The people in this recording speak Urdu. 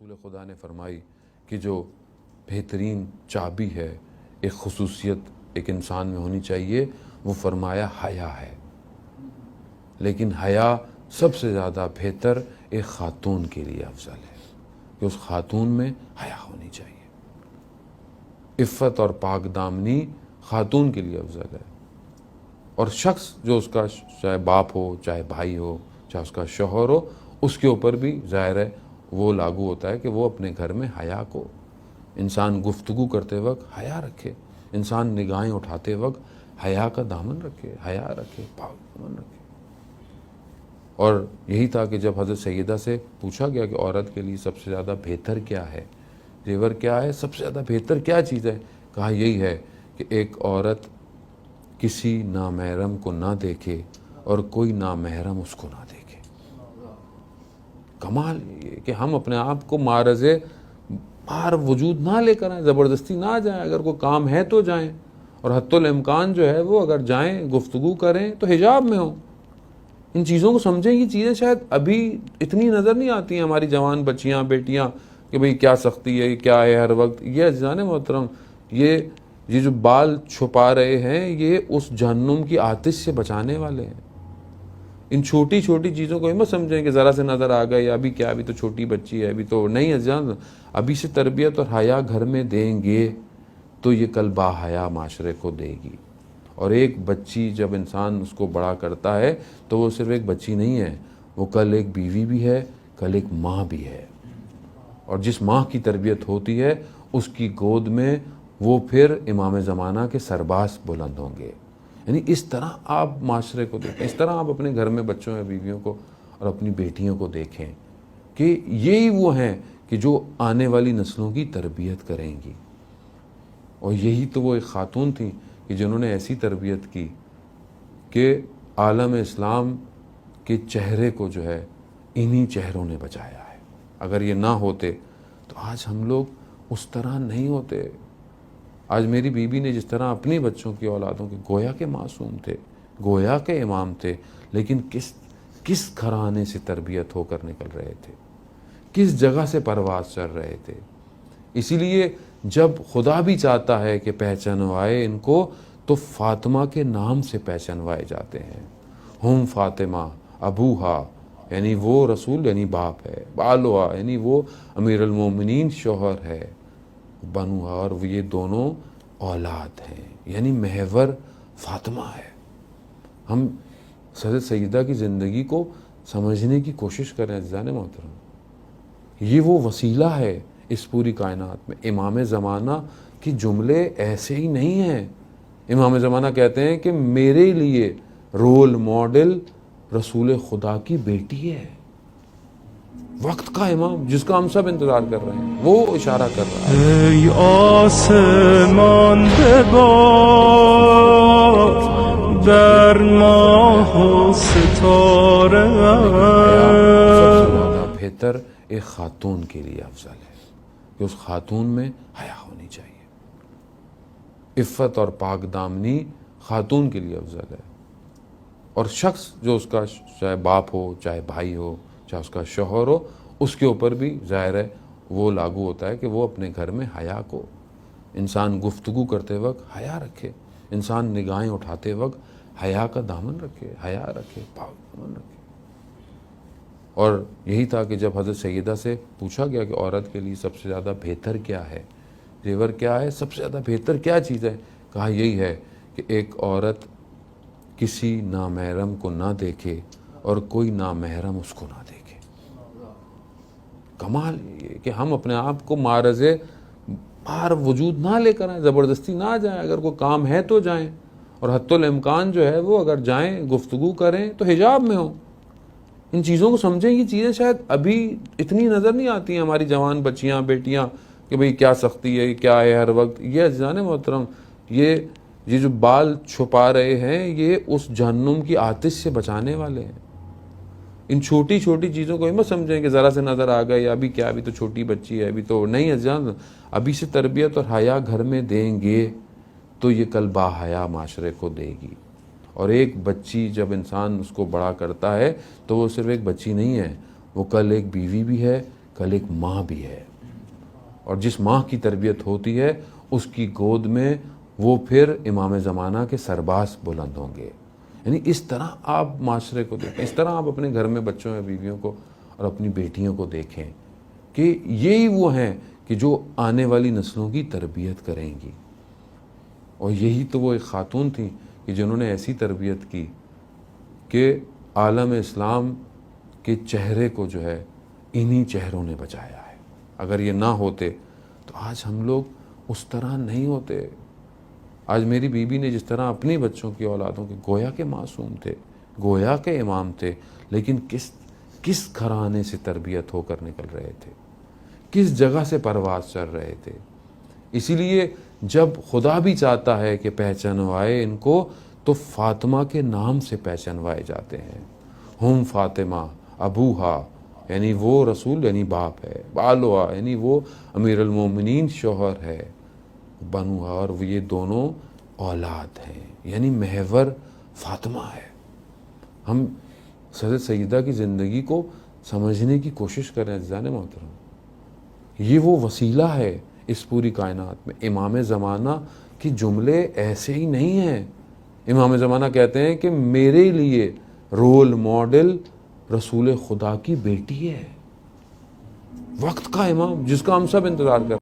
رسول خدا نے فرمائی کہ جو بہترین چابی ہے ایک خصوصیت ایک انسان میں ہونی چاہیے، وہ فرمایا حیا ہے۔ لیکن حیا سب سے زیادہ بہتر ایک خاتون کے لیے افضل ہے کہ اس خاتون میں حیا ہونی چاہیے۔ عفت اور پاک دامنی خاتون کے لیے افضل ہے، اور شخص جو اس کا چاہے باپ ہو، چاہے بھائی ہو، چاہے اس کا شوہر ہو، اس کے اوپر بھی ظاہر ہے وہ لاگو ہوتا ہے کہ وہ اپنے گھر میں حیا کو، انسان گفتگو کرتے وقت حیا رکھے، انسان نگاہیں اٹھاتے وقت حیا کا دامن رکھے، حیا رکھے، پاک دامن رکھے۔ اور یہی تھا کہ جب حضرت سیدہ سے پوچھا گیا کہ عورت کے لیے سب سے زیادہ بہتر کیا ہے، زیور کیا ہے، سب سے زیادہ بہتر کیا چیز ہے، کہا یہی ہے کہ ایک عورت کسی نامحرم کو نہ دیکھے اور کوئی نامحرم اس کو نہ دیکھے۔ کمال یہ کہ ہم اپنے آپ کو معرض باہر وجود نہ لے کر آئیں، زبردستی نہ جائیں، اگر کوئی کام ہے تو جائیں، اور حتی الامکان جو ہے وہ اگر جائیں گفتگو کریں تو حجاب میں ہوں۔ ان چیزوں کو سمجھیں، یہ چیزیں شاید ابھی اتنی نظر نہیں آتی ہیں ہماری جوان بچیاں بیٹیاں کہ بھئی کیا سختی ہے، کیا ہے ہر وقت۔ یہ عزیزان محترم، یہ جو بال چھپا رہے ہیں یہ اس جہنم کی آتش سے بچانے والے ہیں۔ ان چھوٹی چھوٹی چیزوں کو ہی مت سمجھیں کہ ذرا سے نظر آ گئے، ابھی کیا، ابھی تو چھوٹی بچی ہے، ابھی تو نہیں۔ عزیزان، ابھی سے تربیت اور حیا گھر میں دیں گے تو یہ کل با حیا معاشرے کو دے گی۔ اور ایک بچی جب انسان اس کو بڑا کرتا ہے تو وہ صرف ایک بچی نہیں ہے، وہ کل ایک بیوی بھی ہے، کل ایک ماں بھی ہے۔ اور جس ماں کی تربیت ہوتی ہے اس کی گود میں وہ پھر امام زمانہ کے سرباز بلند ہوں گے۔ یعنی اس طرح آپ معاشرے کو دیکھیں، اس طرح آپ اپنے گھر میں بچوں یا بیویوں کو اور اپنی بیٹیوں کو دیکھیں کہ یہی وہ ہیں کہ جو آنے والی نسلوں کی تربیت کریں گی۔ اور یہی تو وہ ایک خاتون تھیں کہ جنہوں نے ایسی تربیت کی کہ عالم اسلام کے چہرے کو جو ہے انہی چہروں نے بچایا ہے۔ اگر یہ نہ ہوتے تو آج ہم لوگ اس طرح نہیں ہوتے۔ آج میری بیوی نے جس طرح اپنی بچوں کی اولادوں کے گویا کے معصوم تھے، گویا کے امام تھے، لیکن کس گھرانے سے تربیت ہو کر نکل رہے تھے، کس جگہ سے پرواز چل رہے تھے۔ اسی لیے جب خدا بھی چاہتا ہے کہ پہچانوائے ان کو تو فاطمہ کے نام سے پہچانوائے جاتے ہیں۔ ہم فاطمہ ابوہا، یعنی وہ رسول یعنی باپ ہے، بالوہا یعنی وہ امیر المومنین شوہر ہے، بنوہا اور وہ یہ دونوں اولاد ہیں، یعنی محور فاطمہ ہے۔ ہم حضرت سیدہ کی زندگی کو سمجھنے کی کوشش کریں عزیزان محترم۔ یہ وہ وسیلہ ہے اس پوری کائنات میں۔ امام زمانہ کی جملے ایسے ہی نہیں ہیں۔ امام زمانہ کہتے ہیں کہ میرے لیے رول ماڈل رسول خدا کی بیٹی ہے، وقت کا امام جس کا ہم سب انتظار کر رہے ہیں، وہ اشارہ کر رہا ہے۔ ای آسمان ببار در ماه و ستاره سب سے زیادہ بہتر ایک خاتون کے لیے افضل ہے کہ اس خاتون میں حیا ہونی چاہیے۔ عفت اور پاک دامنی خاتون کے لیے افضل ہے، اور شخص جو اس کا چاہے باپ ہو، چاہے بھائی ہو، چاہے اس کا شوہر ہو، اس کے اوپر بھی ظاہر ہے وہ لاگو ہوتا ہے کہ وہ اپنے گھر میں حیا کو، انسان گفتگو کرتے وقت حیا رکھے، انسان نگاہیں اٹھاتے وقت حیا کا دامن رکھے، حیا رکھے، پاک دامن رکھے۔ اور یہی تھا کہ جب حضرت سیدہ سے پوچھا گیا کہ عورت کے لیے سب سے زیادہ بہتر کیا ہے، زیور کیا ہے، سب سے زیادہ بہتر کیا چیز ہے، کہا یہی ہے کہ ایک عورت کسی نامحرم کو نہ دیکھے اور کوئی نامحرم اس کو نہ دیکھے۔ کمال یہ کہ ہم اپنے آپ کو معرض باہر وجود نہ لے کر آئیں، زبردستی نہ جائیں، اگر کوئی کام ہے تو جائیں، اور حتی الامکان جو ہے وہ اگر جائیں گفتگو کریں تو حجاب میں ہوں۔ ان چیزوں کو سمجھیں، یہ چیزیں شاید ابھی اتنی نظر نہیں آتی ہیں ہماری جوان بچیاں بیٹیاں کہ بھئی کیا سختی ہے، کیا ہے ہر وقت۔ یہ عزیزان محترم، یہ جو بال چھپا رہے ہیں یہ اس جہنم کی آتش سے بچانے والے ہیں۔ ان چھوٹی چھوٹی چیزوں کو ہی مت سمجھیں کہ ذرا سے نظر آ گئے، ابھی کیا، ابھی تو چھوٹی بچی ہے، ابھی تو نہیں۔ عزیزان، ابھی سے تربیت اور حیا گھر میں دیں گے تو یہ کل با حیا معاشرے کو دے گی۔ اور ایک بچی جب انسان اس کو بڑا کرتا ہے تو وہ صرف ایک بچی نہیں ہے، وہ کل ایک بیوی بھی ہے، کل ایک ماں بھی ہے، اور جس ماں کی تربیت ہوتی ہے اس کی گود میں وہ پھر امام زمانہ کے سرباز بلند ہوں گے۔ یعنی اس طرح آپ معاشرے کو دیکھیں، اس طرح آپ اپنے گھر میں بچوں یا بیویوں کو اور اپنی بیٹیوں کو دیکھیں کہ یہی وہ ہیں کہ جو آنے والی نسلوں کی تربیت کریں گی، اور یہی تو وہ ایک خاتون تھیں کہ جنہوں نے ایسی تربیت کی کہ عالم اسلام کے چہرے کو جو ہے انہی چہروں نے بچایا ہے۔ اگر یہ نہ ہوتے تو آج ہم لوگ اس طرح نہیں ہوتے۔ آج میری بیوی نے جس طرح اپنی بچوں کی اولادوں کے گویا کے معصوم تھے، گویا کے امام تھے، لیکن کس گھرانے سے تربیت ہو کر نکل رہے تھے، کس جگہ سے پرواز چل رہے تھے۔ اسی لیے جب خدا بھی چاہتا ہے کہ پہچانوائے ان کو تو فاطمہ کے نام سے پہچانوائے جاتے ہیں۔ ہم فاطمہ ابوہا، یعنی وہ رسول یعنی باپ ہے، بالوہا یعنی وہ امیر المومنین شوہر ہے، بنوہا اور وہ یہ دونوں اولاد ہیں، یعنی محور فاطمہ ہے۔ ہم حضرت سیدہ کی زندگی کو سمجھنے کی کوشش کریں عزیزان محترم، یہ وہ وسیلہ ہے اس پوری کائنات میں۔ امام زمانہ کے جملے ایسے ہی نہیں ہیں۔ امام زمانہ کہتے ہیں کہ میرے لیے رول ماڈل رسول خدا کی بیٹی ہے، وقت کا امام جس کا ہم سب انتظار کرتے ہیں۔